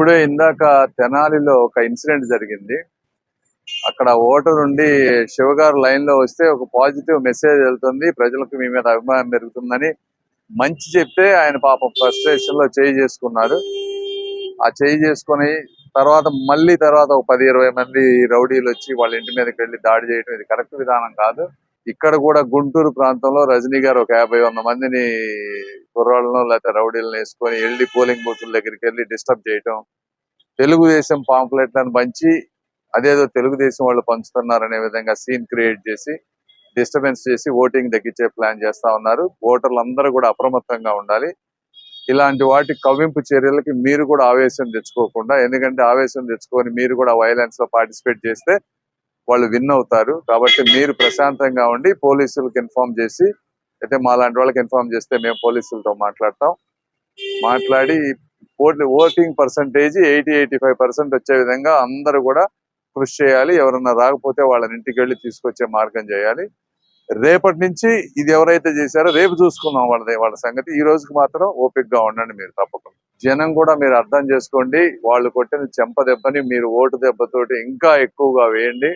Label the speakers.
Speaker 1: ఇప్పుడే ఇందాక తెనాలిలో ఒక ఇన్సిడెంట్ జరిగింది. అక్కడ ఓటర్ ఉండి శివగారు లైన్ లో వస్తే ఒక పాజిటివ్ మెసేజ్ వెళ్తుంది, ప్రజలకు మీ మీద అభిమానం పెరుగుతుందని మంచి చెప్తే ఆయన పాపం ఫ్రస్ట్రేషన్ లో చేయి చేసుకున్నారు. ఆ చేయి చేసుకుని తర్వాత ఒక 10-20 మంది రౌడీలు వచ్చి వాళ్ళ ఇంటి మీదకి వెళ్ళి దాడి చేయడం ఇది కరెక్ట్ విధానం కాదు. ఇక్కడ కూడా గుంటూరు ప్రాంతంలో రజనీ గారు ఒక 50-100 మందిని కుర్రాళ్ళను లేకపోతే రౌడీలను వేసుకొని వెళ్ళి పోలింగ్ బూతుల దగ్గరికి వెళ్ళి డిస్టర్బ్ చేయటం, తెలుగుదేశం పాంప్లెట్లను పంచి అదేదో తెలుగుదేశం వాళ్ళు పంచుతున్నారనే విధంగా సీన్ క్రియేట్ చేసి డిస్టర్బెన్స్ చేసి ఓటింగ్ తగ్గించే ప్లాన్ చేస్తా ఉన్నారు. ఓటర్లు అందరూ కూడా అప్రమత్తంగా ఉండాలి. ఇలాంటి వాటి కవ్వింపు చర్యలకి మీరు కూడా ఆవేశం తెచ్చుకోకుండా, ఎందుకంటే ఆవేశం తెచ్చుకొని మీరు కూడా వైలెన్స్ లో పార్టిసిపేట్ చేస్తే వాళ్ళు విన్ అవుతారు. కాబట్టి మీరు ప్రశాంతంగా ఉండి పోలీసులకు ఇన్ఫార్మ్ చేసి, అయితే మా లాంటి వాళ్ళకి ఇన్ఫార్మ్ చేస్తే మేము పోలీసులతో మాట్లాడి ఓటింగ్ పర్సంటేజ్ 80-85% వచ్చే విధంగా అందరూ కూడా కృషి చేయాలి. ఎవరన్నా రాకపోతే వాళ్ళని ఇంటికి వెళ్ళి తీసుకొచ్చే మార్గం చేయాలి. రేపటి నుంచి ఇది ఎవరైతే చేశారో రేపు చూసుకుందాం వాళ్ళ సంగతి. ఈ రోజుకి మాత్రం ఓపిక గా ఉండండి. మీరు తప్పకుండా జనం కూడా మీరు అర్థం చేసుకోండి. వాళ్ళు కొట్టిన చెంప దెబ్బని మీరు ఓటు దెబ్బతోటి ఇంకా ఎక్కువగా వేయండి.